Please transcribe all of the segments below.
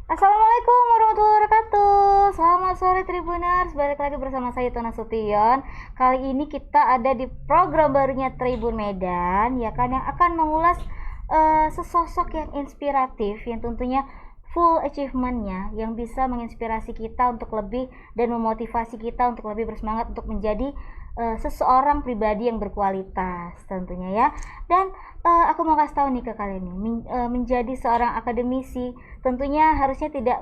Assalamualaikum warahmatullahi wabarakatuh. Selamat sore Tribuners, balik lagi bersama saya Tona Sution. Kali ini kita ada di program barunya Tribun Medan, ya kan, yang akan mengulas sesosok yang inspiratif, yang tentunya full achievementnya, yang bisa menginspirasi kita untuk lebih dan memotivasi kita untuk lebih bersemangat untuk menjadi seseorang pribadi yang berkualitas tentunya ya. Dan aku mau kasih tahu nih ke kalian nih, menjadi seorang akademisi tentunya harusnya tidak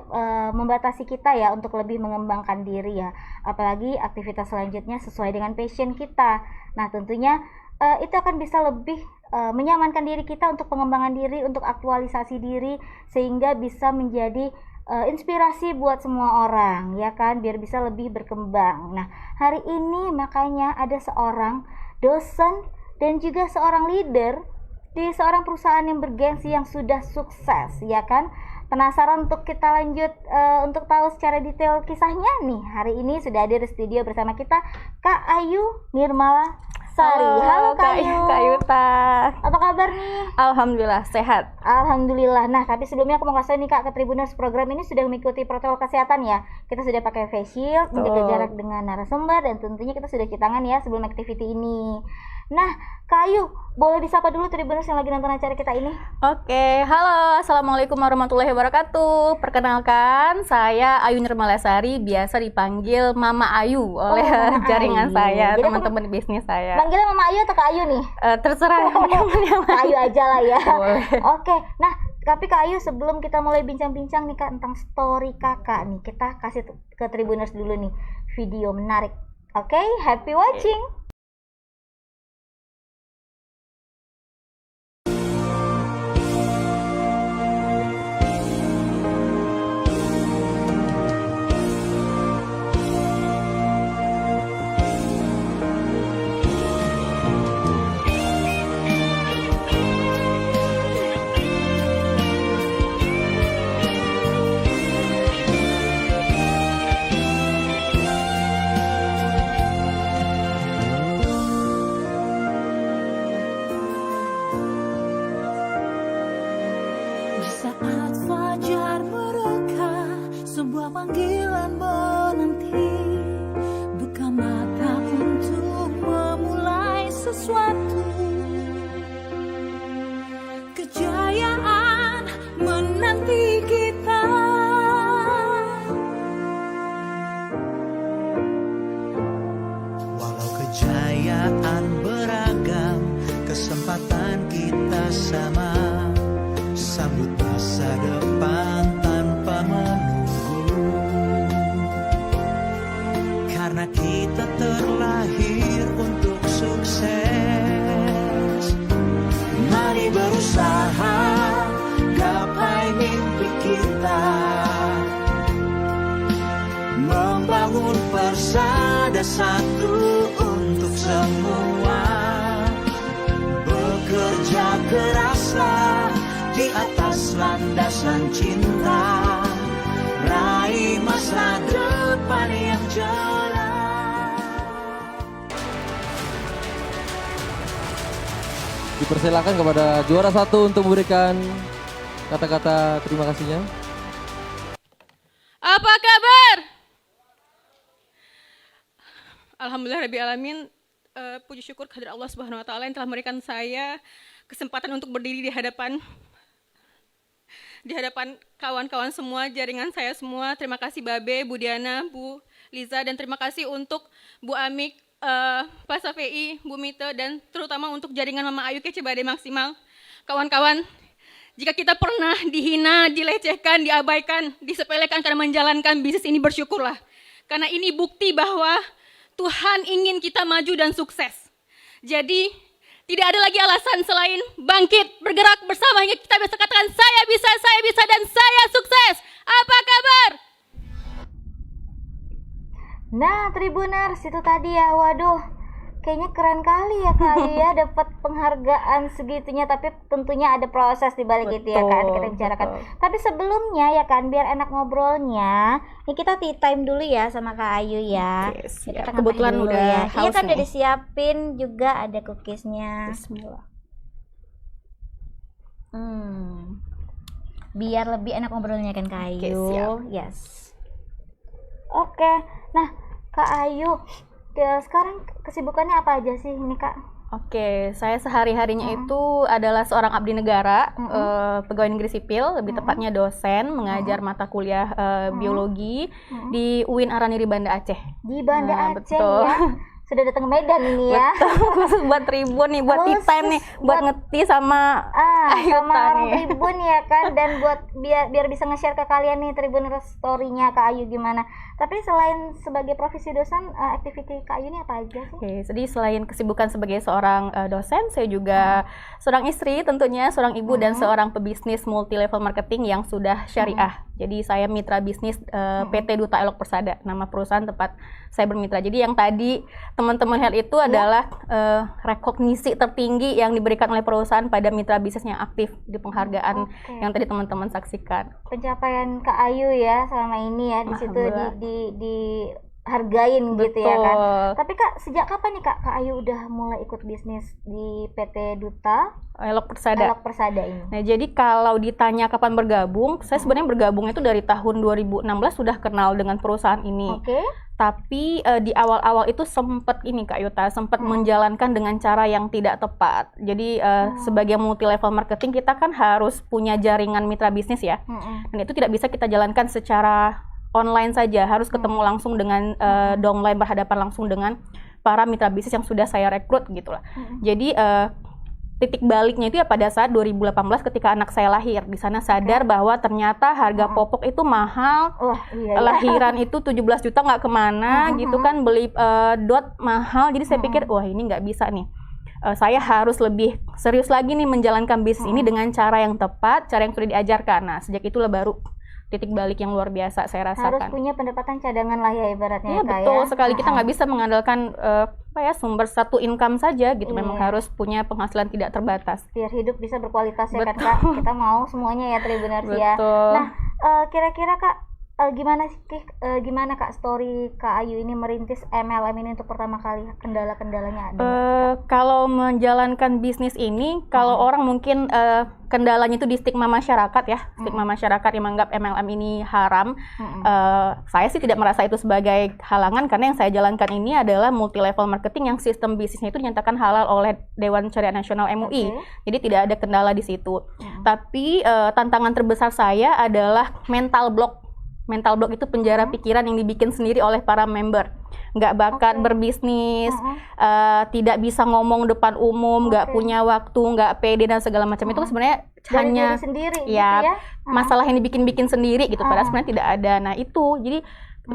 membatasi kita ya untuk lebih mengembangkan diri ya, apalagi aktivitas selanjutnya sesuai dengan passion kita. Nah tentunya itu akan bisa lebih menyamankan diri kita untuk pengembangan diri, untuk aktualisasi diri, sehingga bisa menjadi inspirasi buat semua orang ya kan, biar bisa lebih berkembang. Nah hari ini makanya ada seorang dosen dan juga seorang leader di seorang perusahaan yang bergengsi yang sudah sukses ya kan. Penasaran untuk kita lanjut untuk tahu secara detail kisahnya nih? Hari ini sudah hadir di studio bersama kita Kak Ayu Nirmala Sari. Halo Kak Ayu. Kak Yuta. Apa kabar nih? Alhamdulillah sehat. Alhamdulillah. Nah, tapi sebelumnya aku mau kasih nih Kak ke Tribuners, program ini sudah mengikuti protokol kesehatan ya. Kita sudah pakai face shield, menjaga jarak dengan narasumber, dan tentunya kita sudah cuci tangan ya sebelum activity ini. Nah, Kak Ayu, boleh disapa dulu Tribuners yang lagi nonton acara kita ini? Oke, halo, assalamualaikum warahmatullahi wabarakatuh. Perkenalkan, saya Ayu Nirmala Sari, biasa dipanggil Mama Ayu oleh Mama jaringan Ayu. saya, Jadi teman-teman bisnis saya. Manggilnya Mama Ayu atau Kak Ayu nih? Terserah yang Kak Ayu aja lah ya. Boleh. Oke, nah tapi Kak Ayu, sebelum kita mulai bincang-bincang nih Kak tentang story kakak nih, kita kasih ke Tribuners dulu nih video menarik. Oke, happy watching. Di saat fajar mereka, sebuah panggilan menanti. Buka mata untuk memulai sesuatu. Kejayaan menanti kita. Walau kejayaan beragam, kesempatan kita sama. Sambut masa depan tanpa menunggu. Karena kita terlahir untuk sukses. Mari berusaha gapai mimpi kita. Membangun persada satu untuk semua. Bekerja keraslah di atas landasan cinta. Raih masa depan yang jelas. Dipersilakan kepada juara satu untuk memberikan kata-kata terima kasihnya. Apa kabar? Alhamdulillah Rabbil Alamin. Puji syukur kehadirat Allah Subhanahu Wa Taala yang telah memberikan saya kesempatan untuk berdiri di hadapan kawan-kawan semua, jaringan saya semua. Terima kasih Babe, Bu Diana, Bu Liza, dan terima kasih untuk Bu Amik, Pak Safei, Bu Mita, dan terutama untuk jaringan Mama Ayu Kece Badai Maksimal. Kawan-kawan, jika kita pernah dihina, dilecehkan, diabaikan, disepelekan karena menjalankan bisnis ini, bersyukurlah. Karena ini bukti bahwa Tuhan ingin kita maju dan sukses. Jadi tidak ada lagi alasan selain bangkit, bergerak bersama hingga kita bisa katakan saya bisa, dan saya sukses. Apa kabar? Nah Tribuners, itu tadi ya, waduh, kayaknya keren kali ya Kak Ayu ya, dapat penghargaan segitunya. Tapi tentunya ada proses di balik itu ya kan, kita bicarakan. Tapi sebelumnya ya kan, biar enak ngobrolnya, ini kita tea time dulu ya sama Kak Ayu ya. Siap. Kita Kebetulan ngapain dulu udah ya. Iya haus kan, udah nih. disiapin juga ada cookiesnya. Bismillah. biar lebih enak ngobrolnya kan Kak Oke, Ayu. siap. Yes. Oke, nah Kak Ayu, sekarang kesibukannya apa aja sih ini Kak? Oke, saya sehari-harinya itu adalah seorang abdi negara, pegawai negeri sipil, lebih tepatnya dosen, mengajar mata kuliah biologi di UIN Araniri Banda Aceh. Di Banda Nah, Aceh betul. ya. Sudah datang ke Medan ini ya. Khusus buat Tribun nih, buat Khusus Titan nih, buat ngeti sama sama Ayuta orang nih. Tribun ya kan, dan buat biar bisa nge-share ke kalian nih Tribuners story-nya Kak Ayu gimana. Tapi selain sebagai profesi dosen, activity Kak Ayu ini apa aja sih? Oke, jadi selain kesibukan sebagai seorang dosen, saya juga seorang istri tentunya, seorang ibu dan seorang pebisnis multi level marketing yang sudah syariah. Jadi saya mitra bisnis PT Duta Elok Persada, nama perusahaan tempat saya bermitra. Jadi yang tadi teman-teman lihat itu adalah rekognisi tertinggi yang diberikan oleh perusahaan pada mitra bisnis yang aktif di penghargaan Oke. yang tadi teman-teman saksikan. Pencapaian Kak Ayu ya selama ini ya di situ Alhamdulillah. dihargain gitu ya kan. Betul. Tapi Kak, sejak kapan nih Kak Ayu udah mulai ikut bisnis di PT Duta Elok Persada. Elok Persada ini? Nah, jadi kalau ditanya kapan bergabung, saya sebenarnya bergabung itu dari tahun 2016 sudah kenal dengan perusahaan ini. Oke. Tapi di awal-awal itu sempat ini Kak Yuta, sempat menjalankan dengan cara yang tidak tepat. Jadi sebagai multi level marketing kita kan harus punya jaringan mitra bisnis ya. Dan itu tidak bisa kita jalankan secara online saja, harus ketemu langsung dengan downline, berhadapan langsung dengan para mitra bisnis yang sudah saya rekrut gitu lah. Jadi titik baliknya itu ya pada saat 2018 ketika anak saya lahir. Di sana sadar bahwa ternyata harga popok itu mahal. Wah, iya. Lahiran itu 17 juta nggak kemana gitu kan, beli dot mahal. Jadi saya pikir wah ini nggak bisa nih. Saya harus lebih serius lagi nih menjalankan bisnis ini dengan cara yang tepat, cara yang sudah diajarkan. Nah sejak itulah baru titik balik yang luar biasa saya Harus rasakan. punya pendapatan cadangan lah ya ibaratnya Iya ya Kak betul ya. sekali, kita nggak bisa mengandalkan sumber satu income saja gitu. Memang Iya. harus punya penghasilan tidak terbatas. Biar hidup bisa berkualitas ya kan Betul. Kak. Kita mau semuanya ya Tribuners ya. Betul. Nah, kira-kira Kak gimana Kak story Kak Ayu ini merintis MLM ini untuk pertama kali? Kendala-kendalanya ada nggak? Kalau menjalankan bisnis ini, kalau orang mungkin kendalanya itu di stigma masyarakat ya, stigma masyarakat yang menganggap MLM ini haram. Saya sih tidak merasa itu sebagai halangan, karena yang saya jalankan ini adalah multi level marketing yang sistem bisnisnya itu dinyatakan halal oleh Dewan Syariah Nasional MUI. Jadi tidak ada kendala di situ. Tapi tantangan terbesar saya adalah mental block. Mental block itu penjara pikiran yang dibikin sendiri oleh para member. Nggak bakat berbisnis, tidak bisa ngomong depan umum, nggak punya waktu, nggak pede dan segala macam. Itu sebenarnya Dari hanya diri sendiri ya, gitu ya. masalah yang dibikin-bikin sendiri gitu. Padahal sebenarnya tidak ada. Nah itu, jadi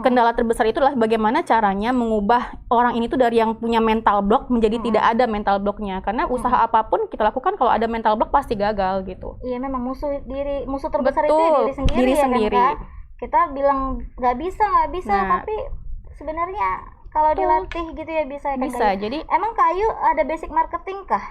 kendala terbesar itu adalah bagaimana caranya mengubah orang ini tuh dari yang punya mental block menjadi tidak ada mental blocknya. Karena usaha apapun kita lakukan kalau ada mental block pasti gagal gitu. Iya, memang musuh terbesar itu ya Betul, diri sendiri diri ya sendiri. kan Kak? Kita bilang nggak bisa, Nah. tapi sebenarnya kalau dilatih gitu ya bisa ya kan Bisa. Kak Ayu? Jadi Emang Kak Ayu ada basic marketing kah?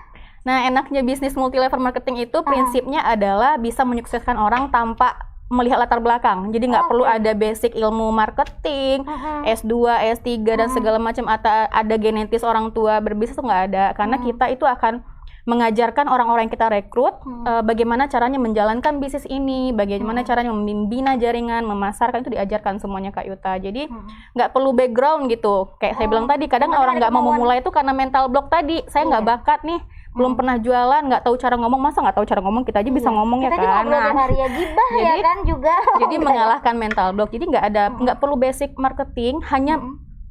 nah, enaknya bisnis multi level marketing itu prinsipnya adalah bisa menyukseskan orang tanpa melihat latar belakang. Jadi nggak perlu ada basic ilmu marketing, S2, S3 dan segala macam, atau ada genetis orang tua berbisnis, itu nggak ada. Karena kita itu akan mengajarkan orang-orang yang kita rekrut bagaimana caranya menjalankan bisnis ini, bagaimana caranya membina jaringan, memasarkan, itu diajarkan semuanya Kak Yuta. Jadi nggak perlu background gitu. Kayak saya bilang tadi, kadang orang nggak mau memulai itu karena mental block tadi. Saya nggak bakat nih, belum pernah jualan, nggak tahu cara ngomong. Masa nggak tahu cara ngomong, kita aja bisa ngomong Kita ya juga kan. ngobrol tiap hari ya, gibah ya jadi- kan juga. Jadi mengalahkan mental block. Jadi nggak perlu basic marketing, hanya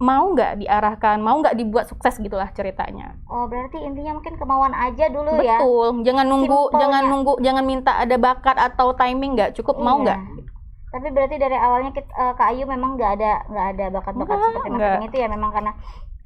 mau nggak diarahkan, mau nggak dibuat sukses gitulah ceritanya. Oh, berarti intinya mungkin kemauan aja dulu ya. Betul, jangan Simpelnya. jangan minta ada bakat atau timing, nggak cukup, mau Iya. nggak? Tapi berarti dari awalnya Kak Ayu memang nggak ada bakat-bakat Enggak, seperti enggak. marketing itu ya, memang karena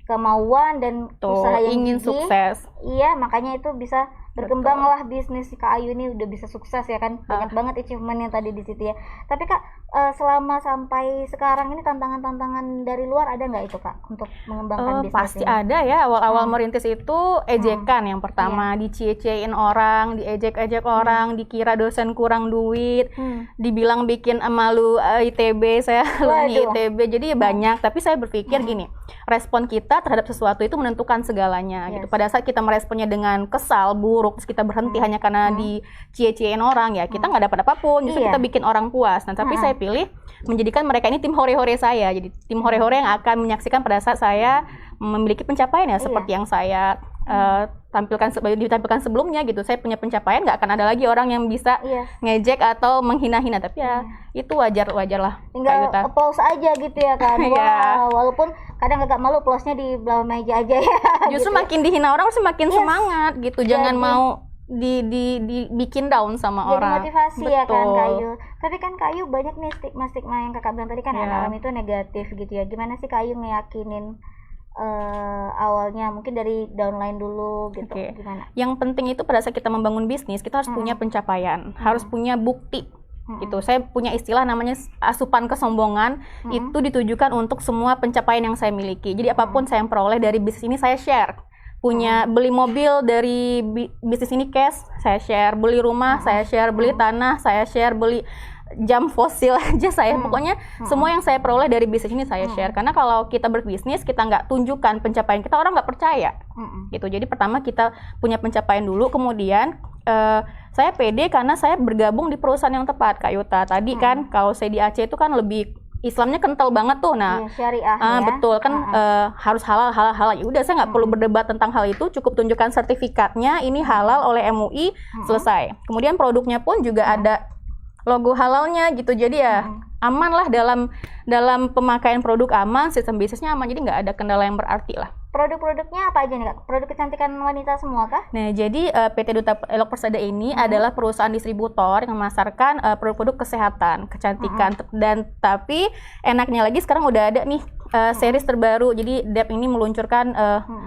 kemauan dan Tuh, usaha yang ingin gigih. sukses. Iya, makanya itu bisa berkembang lah bisnis si Kak Ayu ini udah bisa sukses ya kan. Banyak banget achievement yang tadi di situ ya. Tapi Kak, selama sampai sekarang ini tantangan-tantangan dari luar ada nggak itu Kak untuk mengembangkan bisnis Pasti ini? ada ya. Awal-awal merintis itu ejekan yang pertama, dicie-ciein orang, diejek-ejek orang, dikira dosen kurang duit, dibilang bikin malu ITB, saya alumni Waduh. ITB. Jadi banyak, tapi saya berpikir gini, respon kita terhadap sesuatu itu menentukan segalanya gitu. Pada saat kita meresponnya dengan kesal, buruk, terus kita berhenti hanya karena dicie-ciein orang, ya kita nggak dapat apapun, justru Iya. kita bikin orang puas. Nah, tapi saya pilih menjadikan mereka ini tim hore-hore saya. Jadi tim hore-hore yang akan menyaksikan pada saat saya memiliki pencapaian ya seperti yang saya ditampilkan sebelumnya gitu. Saya punya pencapaian, nggak akan ada lagi orang yang bisa Iya. ngejek atau menghina-hina. Tapi ya itu wajar lah. Tinggal Kak Yuta. applause aja gitu ya kan. Iya. Wow, walaupun kadang agak malu applause-nya di bawah meja aja ya. Justru gitu. makin dihina orang semakin semangat gitu. Jangan Jadi- mau dibikin down sama Jadi orang. motivasi ya kan Betul. Kak Ayu. Tapi kan Kak Ayu banyak nih stigma-stigma yang Kakak bilang tadi kan Iya. MLM itu negatif gitu ya. Gimana sih Kak Ayu ngeyakinin awalnya mungkin dari downline dulu gitu. Oke. Gimana? Yang penting itu pada saat kita membangun bisnis, kita harus punya pencapaian, harus punya bukti. Gitu. Saya punya istilah namanya asupan kesombongan, itu ditujukan untuk semua pencapaian yang saya miliki. Jadi apapun saya yang peroleh dari bisnis ini saya share. Punya beli mobil dari bisnis ini cash, saya share. Beli rumah, saya share. Beli tanah, saya share. Beli jam fosil aja saya. Pokoknya semua yang saya peroleh dari bisnis ini saya share. Karena kalau kita berbisnis, kita nggak tunjukkan pencapaian kita, orang nggak percaya. Gitu. Jadi pertama kita punya pencapaian dulu, kemudian saya pede karena saya bergabung di perusahaan yang tepat, Kak Yuta. Tadi kan kalau saya di Aceh itu kan lebih Islamnya kental banget tuh. Nah, Iya, syariah ya. betul kan harus halal. Ya udah, saya nggak perlu berdebat tentang hal itu, cukup tunjukkan sertifikatnya ini halal oleh MUI, selesai. Kemudian produknya pun juga ada logo halalnya gitu. Jadi ya aman lah dalam pemakaian produk, aman, sistem bisnisnya aman. Jadi nggak ada kendala yang berarti lah. Produk-produknya apa aja nih Kak? Produk kecantikan wanita semua kah? Nah, jadi PT Duta Elok Persada ini adalah perusahaan distributor yang memasarkan produk-produk kesehatan, kecantikan, dan tapi enaknya lagi sekarang udah ada nih series terbaru. Jadi Dep ini meluncurkan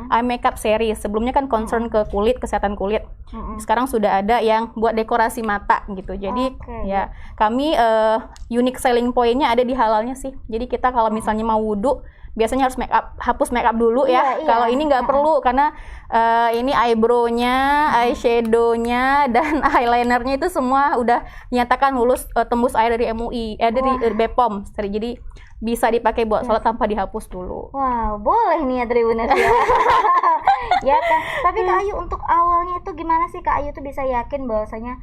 eye makeup series. Sebelumnya kan concern ke kulit, kesehatan kulit. Sekarang sudah ada yang buat dekorasi mata gitu. Jadi ya kami unique selling point-nya ada di halalnya sih. Jadi kita kalau misalnya mau wudhu, biasanya harus hapus make up dulu ya. Iya, Kalau ini nggak perlu karena ini eyebrow-nya, eyeshadow-nya, dan eyelinernya itu semua udah dinyatakan lulus tembus air dari MUI, dari BPOM. Jadi bisa dipakai buat sholat tanpa dihapus dulu. Wow, boleh nih ya Tribuners ya. Ya kan. Tapi Kak Ayu untuk awalnya itu gimana sih Kak Ayu tuh bisa yakin bahwasanya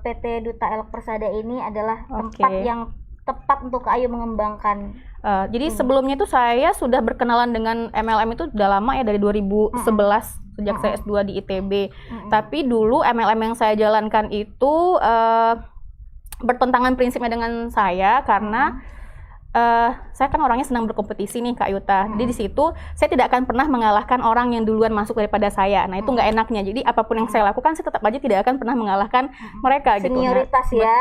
PT Duta Elok Persada ini adalah tempat yang tepat untuk Kak Ayu mengembangkan? Jadi sebelumnya itu saya sudah berkenalan dengan MLM itu udah lama ya, dari 2011 sejak saya S2 di ITB. Tapi dulu MLM yang saya jalankan itu bertentangan prinsipnya dengan saya karena saya kan orangnya senang berkompetisi nih Kak Yuta. Jadi di situ saya tidak akan pernah mengalahkan orang yang duluan masuk daripada saya. Nah itu nggak enaknya. Jadi apapun yang saya lakukan saya tetap aja tidak akan pernah mengalahkan mereka gitu. Senioritas ya.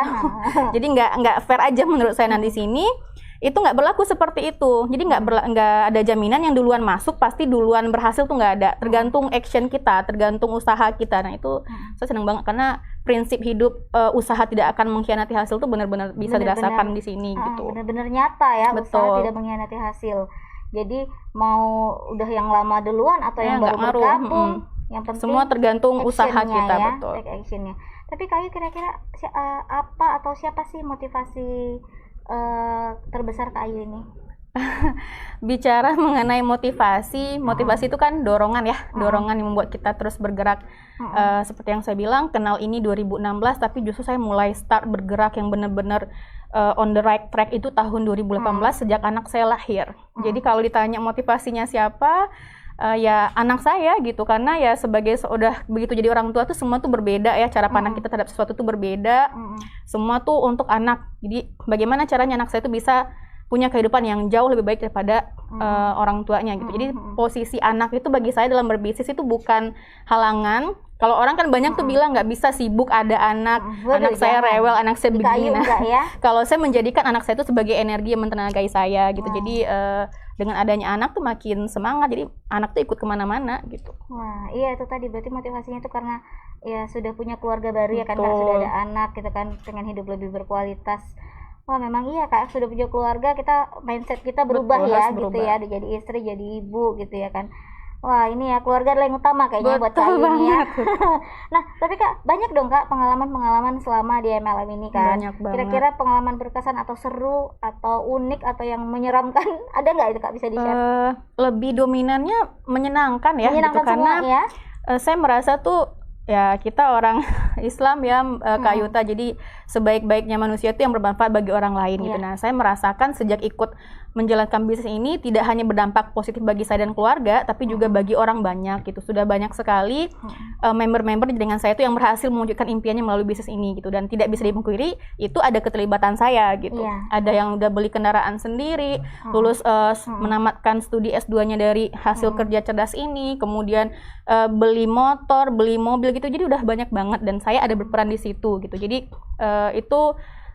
Jadi nggak fair aja menurut saya. Nah di sini itu nggak berlaku seperti itu. Jadi nggak ada jaminan yang duluan masuk pasti duluan berhasil, tuh nggak ada. Tergantung action kita, tergantung usaha kita. Nah itu saya senang banget karena prinsip hidup usaha tidak akan mengkhianati hasil tuh benar-benar bisa dirasakan di sini gitu. Benar-benar nyata ya, usaha Betul. tidak mengkhianati hasil. Jadi mau udah yang lama duluan atau yang nggak baru ngaruh. bergabung, yang penting Semua tergantung usaha actionnya kita, ya, betul. take actionnya. Tapi Kayu kira-kira apa atau siapa sih motivasi terbesar Kayu ini? Bicara mengenai motivasi itu kan dorongan ya, dorongan yang membuat kita terus bergerak. Seperti yang saya bilang, kenal ini 2016, tapi justru saya mulai start bergerak yang benar-benar on the right track itu tahun 2018 sejak anak saya lahir. Jadi kalau ditanya motivasinya siapa, ya anak saya gitu, karena ya sebagai udah begitu jadi orang tua tuh semua tuh berbeda ya, cara pandang kita terhadap sesuatu tuh berbeda. Semua tuh untuk anak. Jadi bagaimana caranya anak saya tuh bisa punya kehidupan yang jauh lebih baik daripada orang tuanya gitu. Jadi posisi anak itu bagi saya dalam berbisnis itu bukan halangan. Kalau orang kan banyak tuh bilang nggak bisa sibuk ada anak, anak saya rewel, anak saya begini. Nah, ya? kalau saya menjadikan anak saya itu sebagai energi yang mentenagai saya gitu. Jadi dengan adanya anak tuh makin semangat. Jadi anak tuh ikut kemana-mana gitu. Wah, iya itu tadi berarti motivasinya itu karena ya sudah punya keluarga baru ya kan, karena Betul. sudah ada anak gitu kan, pengen hidup lebih berkualitas. Wah memang iya Kak, sudah punya keluarga kita mindset kita berubah Betul, ya harus gitu berubah. ya, jadi istri, jadi ibu gitu ya kan. Wah ini ya keluarga adalah yang utama kayaknya buat Kak Betul ini ya. banget. Nah tapi Kak banyak dong Kak pengalaman-pengalaman selama di MLM ini kan. Banyak banget. Kira-kira pengalaman berkesan atau seru atau unik atau yang menyeramkan ada nggak itu Kak bisa di-share? Lebih dominannya menyenangkan ya, Menyenangkan gitu karena semua ya. saya merasa tuh ya kita orang Islam ya Kak Yuta, jadi sebaik-baiknya manusia itu yang bermanfaat bagi orang lain gitu. Iya. Nah saya merasakan sejak ikut menjalankan bisnis ini tidak hanya berdampak positif bagi saya dan keluarga, tapi juga bagi orang banyak gitu. Sudah banyak sekali member-member dengan saya itu yang berhasil mewujudkan impiannya melalui bisnis ini gitu, dan tidak bisa dipungkiri itu ada keterlibatan saya gitu. Iya. Ada yang udah beli kendaraan sendiri, lulus menamatkan studi S2-nya dari hasil kerja cerdas ini, kemudian beli motor, beli mobil gitu. Jadi udah banyak banget dan saya ada berperan di situ gitu. Jadi itu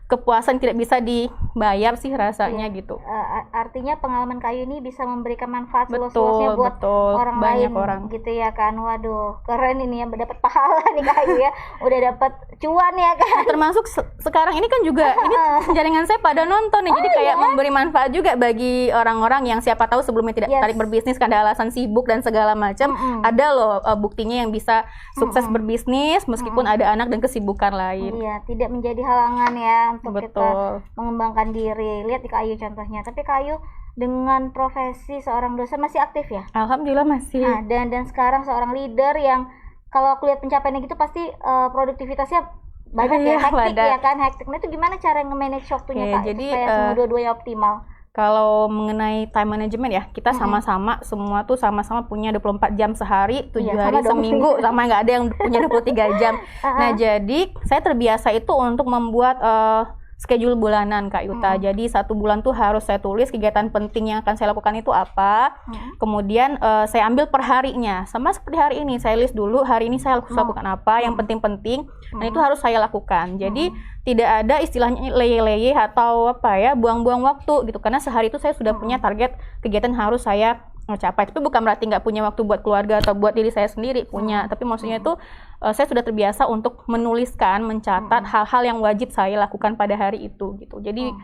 kepuasan tidak bisa dibayar sih rasanya gitu. Artinya pengalaman Kayu ini bisa memberikan manfaat Betul, seluas-luasnya buat betul. orang Banyak lain orang. gitu ya kan. Waduh keren ini ya, dapat pahala nih Kayu ya, udah dapat cuan ya kan. Termasuk sekarang ini kan juga ini jaringan saya pada nonton nih, jadi kayak memberi manfaat juga bagi orang-orang yang siapa tahu sebelumnya tidak Yes. tertarik berbisnis karena alasan sibuk dan segala macam. Ada loh buktinya yang bisa sukses berbisnis meskipun ada anak dan kesibukan lain. Iya, tidak menjadi halangan ya untuk kita Betul. mengembangkan diri. Lihat di Kayu contohnya. Tapi Kayu dengan profesi seorang dosen masih aktif ya. Alhamdulillah masih. Nah, dan sekarang seorang leader yang kalau aku lihat pencapaiannya gitu pasti produktivitasnya banyak ya, Iya, hektik padat. ya kan, hektik. Nah itu gimana cara nge-manage waktunya Oke, Kak jadi, supaya semua dua-duanya optimal? Kalau mengenai time management ya, kita sama-sama semua tuh sama-sama punya 24 jam sehari, 7 Iya, hari sama dong. seminggu, sama nggak ada yang punya 23 jam. Nah, jadi saya terbiasa itu untuk membuat schedule bulanan Kak Yuta. Jadi 1 bulan tuh harus saya tulis kegiatan penting yang akan saya lakukan itu apa. Kemudian saya ambil per harinya. Sama seperti hari ini, saya list dulu hari ini saya harus lakukan apa, yang penting-penting. Dan itu harus saya lakukan. Jadi tidak ada istilahnya leye-leye atau apa ya, buang-buang waktu gitu. Karena sehari itu saya sudah punya target kegiatan yang harus saya capai. Tapi bukan berarti nggak punya waktu buat keluarga atau buat diri saya sendiri, punya. Tapi maksudnya itu saya sudah terbiasa untuk menuliskan, mencatat hal-hal yang wajib saya lakukan pada hari itu gitu. Jadi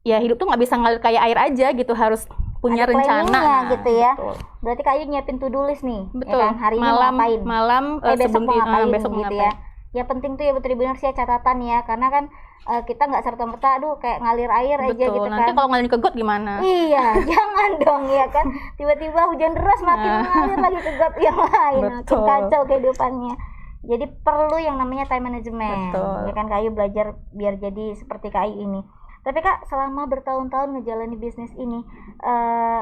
ya hidup tuh nggak bisa ngalir kayak air aja gitu, harus punya Ada rencana. planningnya gitu ya. Betul. Berarti Kayu nyiapin to-do list nih. Betul. Ya kan? Hari ini mau malam ngapain? malam Besok sebelum mau ngapain besok mau gitu ngapain. ya. Ya penting tuh ya Tribuners ya catatan ya, karena kan kita nggak serta-merta aduh kayak ngalir air aja Betul. gitu Nanti kan. kalau ngalirin ke got gimana? Iya, jangan dong ya kan. Tiba-tiba hujan deras makin mengalir lagi ke got yang lain, makin Betul. kacau kehidupannya. Jadi perlu yang namanya time management. Betul. Ya kan Kayu belajar biar jadi seperti Kayu ini. Tapi Kak, selama bertahun-tahun ngejalani bisnis ini,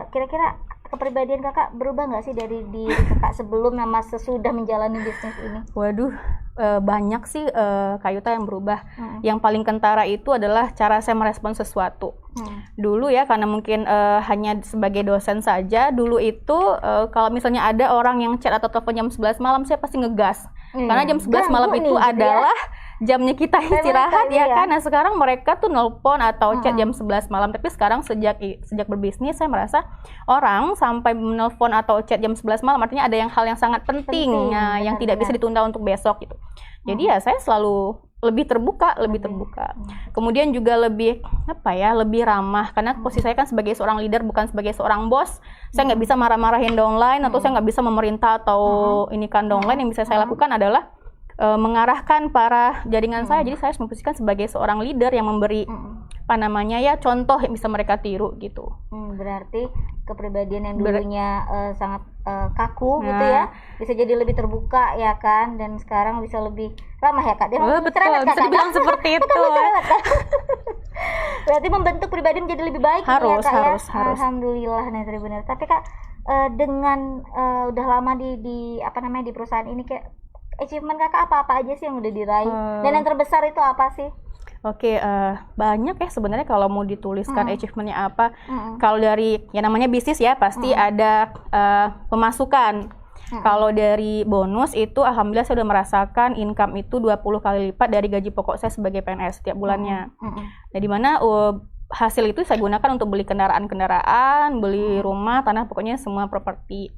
kira-kira kepribadian Kakak berubah nggak sih dari diri Kakak sebelum sama sesudah menjalani bisnis ini? Waduh, banyak sih Kak Yuta yang berubah. Yang paling kentara itu adalah cara saya merespon sesuatu. Dulu ya, karena mungkin hanya sebagai dosen saja, dulu itu kalau misalnya ada orang yang chat atau telepon jam 11 malam, saya pasti ngegas. Karena jam 11 malam Ganggu itu nih, gitu ya. adalah jamnya kita istirahat kali ya ya. kan. Nah sekarang mereka tuh nelpon atau chat jam 11 malam. Tapi sekarang sejak berbisnis saya merasa orang sampai menelpon atau chat jam 11 malam artinya ada hal yang sangat penting, nah, yang tidak bisa ditunda untuk besok gitu. Jadi ya saya selalu lebih terbuka. Kemudian juga lebih lebih ramah, karena posisi saya kan sebagai seorang leader bukan sebagai seorang bos. Saya nggak bisa marah-marahin downline atau saya nggak bisa memerintah atau ini kan downline. Yang bisa saya lakukan adalah mengarahkan para jaringan saya. Jadi saya harus memposisikan sebagai seorang leader yang memberi contoh yang bisa mereka tiru gitu. Berarti kepribadian yang dulunya sangat kaku gitu ya, bisa jadi lebih terbuka ya kan, dan sekarang bisa lebih ramah ya Kak. Dia Betul, bisa dibilang seperti itu. Berarti membentuk pribadi menjadi lebih baik gitu ya Harus, Kak ya. harus. Alhamdulillah nih Tribuners. Tapi Kak dengan udah lama di perusahaan ini, kayak achievement Kakak apa-apa aja sih yang udah diraih? Dan yang terbesar itu apa sih? Oke, banyak ya sebenarnya kalau mau dituliskan achievementnya apa. Kalau dari yang namanya bisnis ya pasti ada pemasukan. Kalau dari bonus itu alhamdulillah saya sudah merasakan income itu 20 kali lipat dari gaji pokok saya sebagai PNS setiap bulannya. Nah, di mana hasil itu saya gunakan untuk beli kendaraan-kendaraan, beli rumah, tanah, pokoknya semua properti.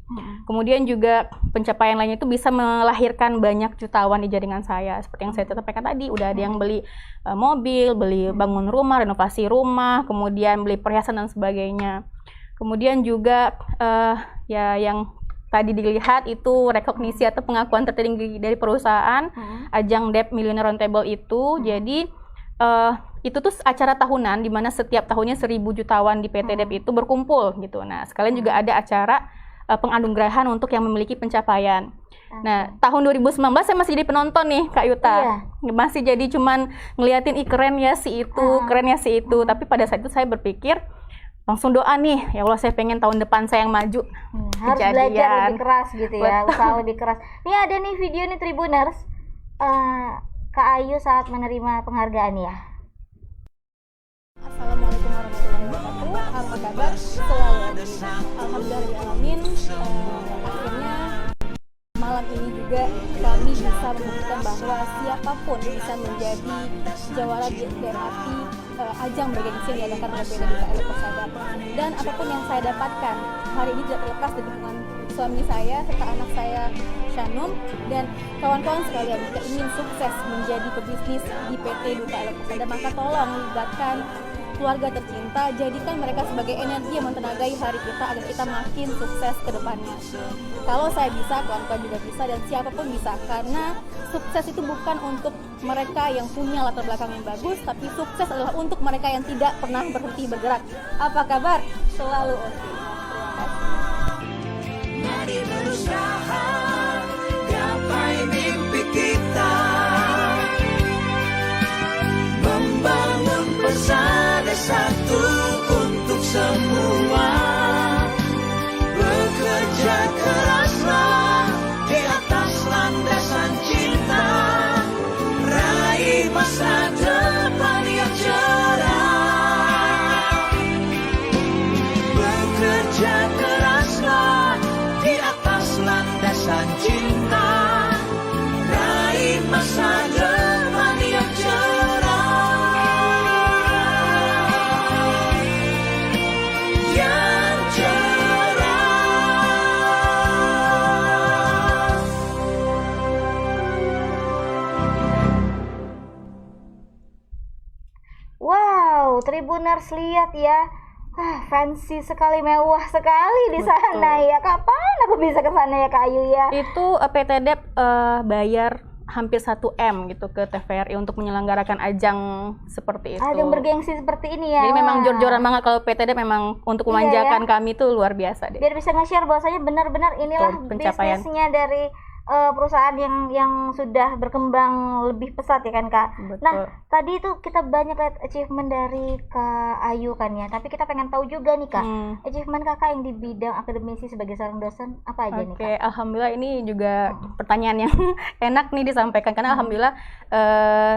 Kemudian juga pencapaian lainnya itu bisa melahirkan banyak jutawan di jaringan saya. Seperti yang saya sampaikan tadi, udah ada yang beli mobil, beli bangun rumah, renovasi rumah, kemudian beli perhiasan dan sebagainya. Kemudian juga ya yang tadi dilihat itu rekognisi atau pengakuan tertinggi dari perusahaan, ajang Debt Millionaire Roundtable itu. Jadi itu tuh acara tahunan di mana setiap tahunnya 1.000 jutawan di PT Debt itu berkumpul gitu. Nah, sekalian juga ada acara penganugerahan untuk yang memiliki pencapaian. Nah, tahun 2019 saya masih jadi penonton nih, Kak Yuta. Masih jadi cuman ngeliatin, ih keren ya si itu, keren ya si itu. Tapi pada saat itu saya berpikir, langsung doa nih, ya Allah saya pengen tahun depan saya yang maju. Harus belajar lebih keras gitu ya, usaha lebih keras. Nih ada nih video nih Tribuners, Kak Ayu saat menerima penghargaan ya. Assalamualaikum warahmatullahi wabarakatuh. Apa kabar? Selalu alhamdulillahirrahmanirrahim. Akhirnya malam ini juga kami bisa membuktikan bahwa siapapun bisa menjadi jawara di DMRT ajang bergengsi yang diadakan oleh PT Duta Elo Persada. Dan apapun yang saya dapatkan hari ini tidak terlepas dari dukungan suami saya serta anak saya Shanum dan kawan-kawan sekalian. Jika ingin sukses menjadi pebisnis di PT Duta Elo Persada, maka tolong libatkan keluarga tercinta, jadikan mereka sebagai energi yang mentenagai hari kita agar kita makin sukses ke depannya. Kalau saya bisa, kawan-kawan juga bisa, dan siapapun bisa, karena sukses itu bukan untuk mereka yang punya latar belakang yang bagus, tapi sukses adalah untuk mereka yang tidak pernah berhenti bergerak. Apa kabar? Selalu oke. Mari berusaha gapai mimpi kita, membangun persada satu untuk semua. Bekerja keraslah di atas landasan cinta, raih masa depan yang cerah. Bekerja keraslah di atas landasan cinta, raih masa depan yang cerah. Yang cerah. Wow, Tribuners lihat ya. Fancy sekali, mewah sekali di sana ya. Kapan aku bisa ke sana ya Kak Ayu ya? Itu PT Debt bayar hampir 1 M gitu ke TVRI untuk menyelenggarakan ajang seperti itu. Ajang bergengsi seperti ini ya. Jadi memang jor-joran banget kalau PT Debt memang untuk memanjakan kami tuh luar biasa deh. Biar bisa nge-share bahwasanya benar-benar inilah Betul, pencapaian. bisnisnya dari perusahaan yang sudah berkembang lebih pesat ya kan Kak. Betul. Nah tadi itu kita banyak lihat achievement dari Kak Ayu kan ya, tapi kita pengen tahu juga nih Kak, achievement Kakak yang di bidang akademisi sebagai seorang dosen apa aja nih Kak? Oke, alhamdulillah ini juga pertanyaan yang enak nih disampaikan karena alhamdulillah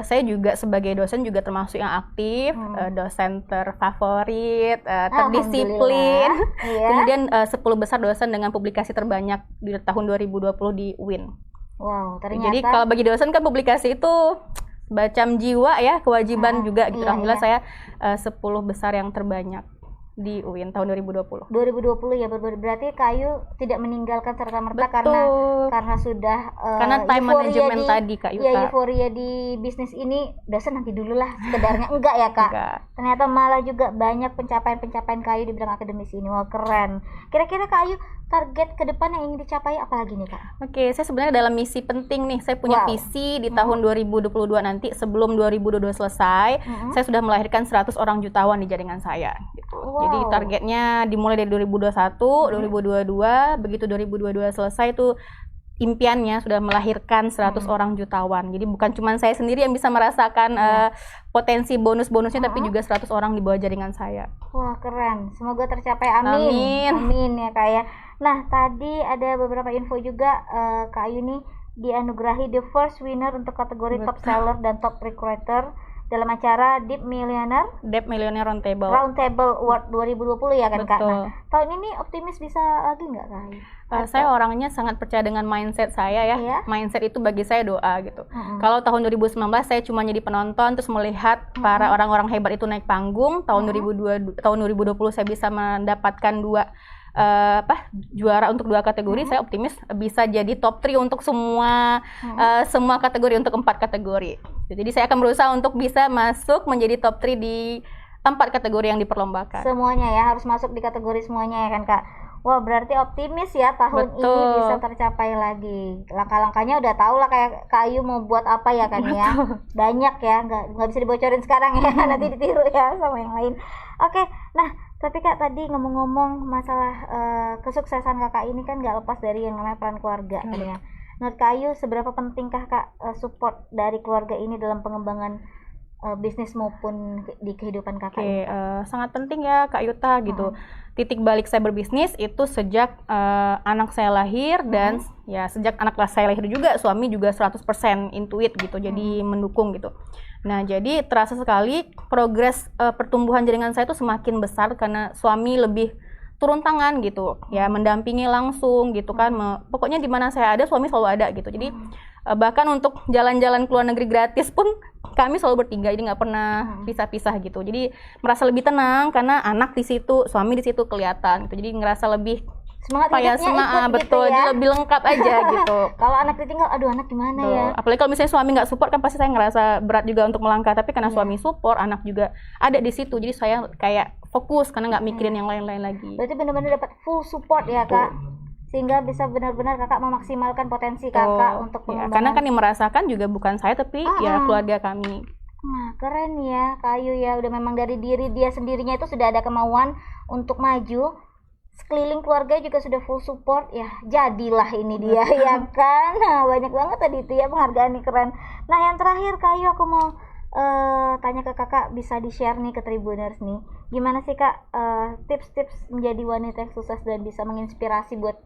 saya juga sebagai dosen juga termasuk yang aktif, dosen terfavorit, terdisiplin. Iya. Kemudian 10 besar dosen dengan publikasi terbanyak di tahun 2020 di UIN. Wow, ternyata. Jadi kalau bagi dosen kan publikasi itu semacam jiwa ya, kewajiban juga gitu. Alhamdulillah saya 10 besar yang terbanyak di UIN tahun 2020. 2020 ya, berarti Kak Ayu tidak meninggalkan serta-merta Betul. karena sudah Karena time euforia management tadi Kak Yuta. Ya, euforia di bisnis ini, dosen nanti dulu lah sekedarnya. Enggak ya Kak? Enggak. Ternyata malah juga banyak pencapaian-pencapaian Kak Ayu di bidang akademis ini. Wah keren. Kira-kira Kak Ayu target ke depan yang ingin dicapai apa lagi nih Kak? Oke, saya sebenarnya dalam misi penting nih. Saya punya visi di tahun 2022 nanti sebelum 2022 selesai, saya sudah melahirkan 100 orang jutawan di jaringan saya gitu. Jadi targetnya dimulai dari 2021, 2022, begitu 2022 selesai tuh impiannya sudah melahirkan 100 orang jutawan. Jadi bukan cuma saya sendiri yang bisa merasakan potensi bonus-bonusnya, tapi juga 100 orang di bawah jaringan saya. Wah keren, semoga tercapai, amin. Amin ya Kak ya. Nah tadi ada beberapa info juga, Kak Ayu nih dianugerahi the first winner untuk kategori top seller dan top recruiter dalam acara Deep Millionaire Debt Millionaire Roundtable. Roundtable Award 2020 ya kan Kak? Betul. Nah, tahun ini optimis bisa lagi nggak Kak Ayu? Saya orangnya sangat percaya dengan mindset saya ya. Iya. Mindset itu bagi saya doa gitu. Mm-mm. Kalau tahun 2019 saya cuma jadi penonton terus melihat para orang-orang hebat itu naik panggung. Tahun 2020 saya bisa mendapatkan juara untuk 2 kategori. Saya optimis bisa jadi top 3 untuk semua kategori, untuk 4 kategori. Jadi saya akan berusaha untuk bisa masuk menjadi top 3 di 4 kategori yang diperlombakan. Semuanya ya harus masuk di kategori semuanya ya kan Kak? Wah berarti optimis ya tahun ini Betul. bisa tercapai lagi. Langkah-langkahnya udah tau lah kayak Kak Ayu mau buat apa ya kan ya. Banyak ya, nggak bisa dibocorin sekarang ya. Nanti ditiru ya sama yang lain. Oke, nah tapi Kak tadi ngomong-ngomong masalah kesuksesan Kakak ini kan nggak lepas dari yang namanya peran keluarga kan ya. Menurut Kak Ayu seberapa pentingkah Kak support dari keluarga ini dalam pengembangan bisnis maupun di kehidupan Kakak ini? Sangat penting ya Kak Yuta gitu. Titik balik saya berbisnis itu sejak anak saya lahir dan ya sejak anak saya lahir juga suami juga 100% into it gitu. Jadi mendukung gitu. Nah, jadi terasa sekali progres pertumbuhan jaringan saya itu semakin besar karena suami lebih turun tangan gitu. Ya, mendampingi langsung gitu kan. Pokoknya di mana saya ada suami selalu ada gitu. Jadi bahkan untuk jalan-jalan ke luar negeri gratis pun kami selalu bertiga, jadi nggak pernah pisah-pisah gitu. Jadi merasa lebih tenang karena anak di situ, suami di situ kelihatan gitu. Jadi ngerasa lebih Semangat hidupnya ikut betul, gitu ya. jadi lebih lengkap aja gitu. Kalau anak ditinggal, aduh anak gimana Betul. ya? Apalagi kalau misalnya suami nggak support kan pasti saya ngerasa berat juga untuk melangkah. Tapi karena suami support, anak juga ada di situ. Jadi saya kayak fokus karena nggak mikirin yang lain-lain lagi. Berarti benar-benar dapat full support ya Kak, sehingga bisa benar-benar Kakak memaksimalkan potensi Kakak untuk Ya, pengembangan. karena kan yang merasakan juga bukan saya tapi ya keluarga kami. Nah, keren ya Kak Ayu ya, udah memang dari diri dia sendirinya itu sudah ada kemauan untuk maju. Sekeliling keluarga juga sudah full support ya, jadilah ini dia ya kan. Nah, banyak banget tadi itu ya penghargaan nih, keren. Nah, yang terakhir Kak Ayu aku mau tanya ke Kakak, bisa di-share nih ke Tribuners nih. Gimana sih Kak tips-tips menjadi wanita yang sukses dan bisa menginspirasi buat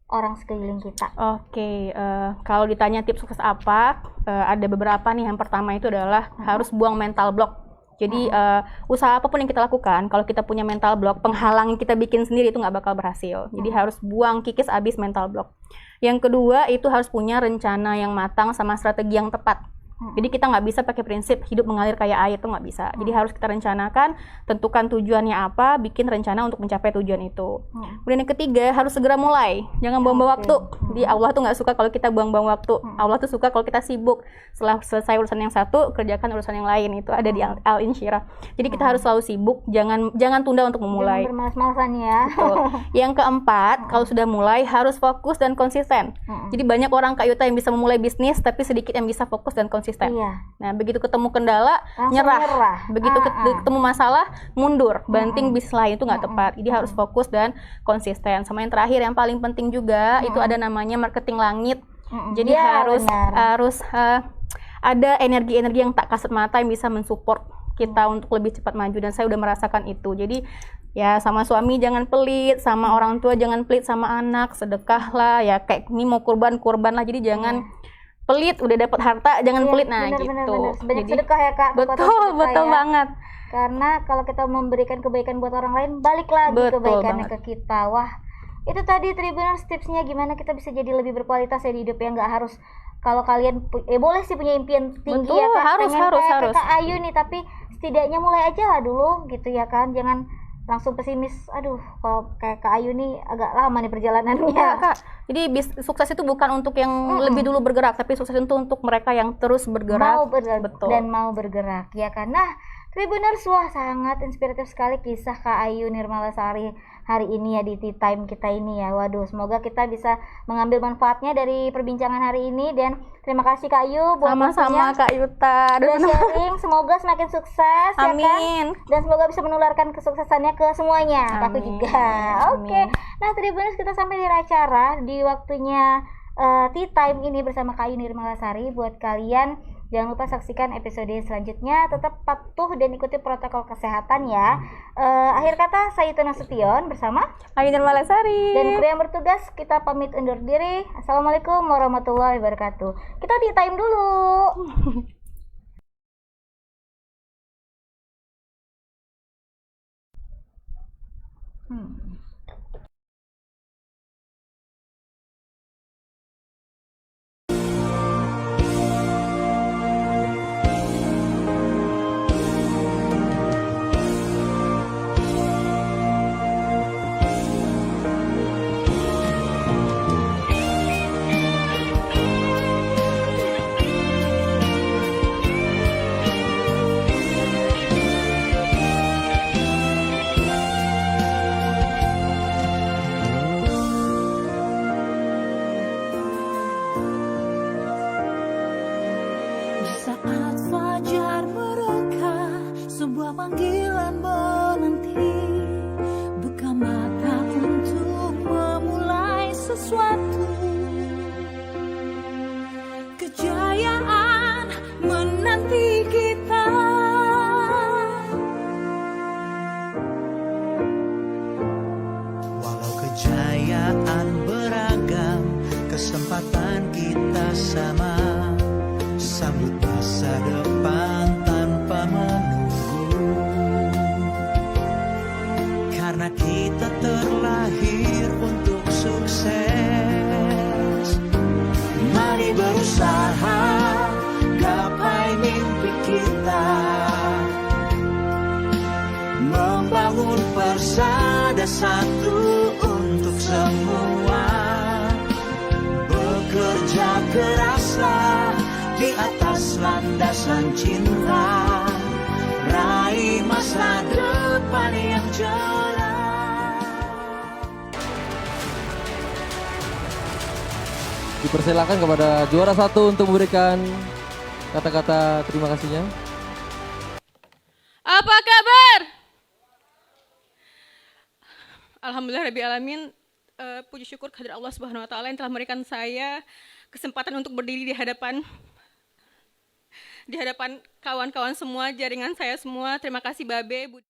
orang sekeliling kita? Oke, kalau ditanya tips sukses apa, ada beberapa nih. Yang pertama itu adalah harus buang mental block. Jadi usaha apapun yang kita lakukan, kalau kita punya mental block, penghalang yang kita bikin sendiri itu nggak bakal berhasil. Jadi harus buang, kikis abis mental block. Yang kedua itu harus punya rencana yang matang sama strategi yang tepat. Jadi kita nggak bisa pakai prinsip hidup mengalir kayak air, itu nggak bisa. Jadi harus kita rencanakan, tentukan tujuannya apa, bikin rencana untuk mencapai tujuan itu. Kemudian yang ketiga harus segera mulai, jangan buang-buang waktu. Jadi Allah tuh nggak suka kalau kita buang-buang waktu. Allah tuh suka kalau kita sibuk. Setelah selesai urusan yang satu, kerjakan urusan yang lain. Itu ada di Al-Insyirah. Jadi kita harus selalu sibuk, jangan tunda untuk memulai. Jangan bermalas-malasan ya. Betul. Yang keempat, kalau sudah mulai harus fokus dan konsisten. Jadi banyak orang Kak Yuta yang bisa memulai bisnis, tapi sedikit yang bisa fokus dan konsisten. Iya. Nah, begitu ketemu kendala, Langsung nyerah. Begitu ketemu masalah, mundur. Banting bisnis lain itu nggak tepat. Jadi harus fokus dan konsisten. Sama yang terakhir, yang paling penting juga itu ada namanya marketing langit. Jadi Ya, harus ada energi-energi yang tak kasat mata yang bisa mensupport kita untuk lebih cepat maju, dan saya udah merasakan itu. Jadi ya sama suami jangan pelit, sama orang tua jangan pelit, sama anak sedekahlah ya, kayak ini mau kurban lah. Jadi jangan pelit, udah dapat harta jangan pelit. Nah bener, gitu. Banyak Jadi sedekah ya Kak. betul ya. banget. Karena kalau kita memberikan kebaikan buat orang lain, balik lagi Betul kebaikannya banget. ke kita. Wah, itu tadi Tribuners tipsnya gimana kita bisa jadi lebih berkualitas ya di hidup, ya. Nggak harus kalau kalian boleh sih punya impian tinggi. Betul, ya Kak, harus. kayak Kak Ayu nih, tapi setidaknya mulai aja lah dulu gitu ya kan. Jangan langsung pesimis, aduh kalau kayak Kak Ayu nih agak lama nih perjalanannya. Ya, Kak. Jadi sukses itu bukan untuk yang lebih dulu bergerak, tapi sukses itu untuk mereka yang terus bergerak. Betul. Dan mau bergerak ya kan. Nah, Tribuners, wah sangat inspiratif sekali kisah Kak Ayu Nirmalasari hari ini ya di Tea Time kita ini ya. Waduh, semoga kita bisa mengambil manfaatnya dari perbincangan hari ini, dan terima kasih Kak Ayu buat Sama-sama Kak Yuta. udah sharing. Semoga semakin sukses ya kan. Amin. Dan semoga bisa menularkan kesuksesannya ke semuanya. Aku Amin. juga. Oke. Nah, Tribuners, kita sampai di acara di waktunya Tea Time ini bersama Kak Ayu Nirmalasari. Buat kalian, jangan lupa saksikan episode selanjutnya. Tetap patuh dan ikuti protokol kesehatan ya. Akhir kata, saya Itu Nasution bersama Ayu Nirmalasari. dan kru yang bertugas, kita pamit undur diri. Assalamualaikum warahmatullahi wabarakatuh. Kita Tea Time dulu. Di saat fajar mereka, sebuah panggilan menanti. Buka mata untuk memulai sesuatu. Kejayaan menanti kita. Walau kejayaan beragam, kesempatan kita sama. Sambut masa depan tanpa menunggu. Karena kita terlahir untuk sukses. Mari berusaha, gapai mimpi kita. Membangun persada satu untuk semua. Bekerja keraslah di atas landasan cinta. Raih masa depan yang cerah. Dipersilakan kepada juara 1 untuk memberikan kata-kata terima kasihnya. Apa kabar? Alhamdulillah Rabbil Alamin. Puji syukur kehadirat Allah Subhanahu Wa Taala yang telah memberikan saya kesempatan untuk berdiri di hadapan kawan-kawan semua, jaringan saya semua. Terima kasih Babe.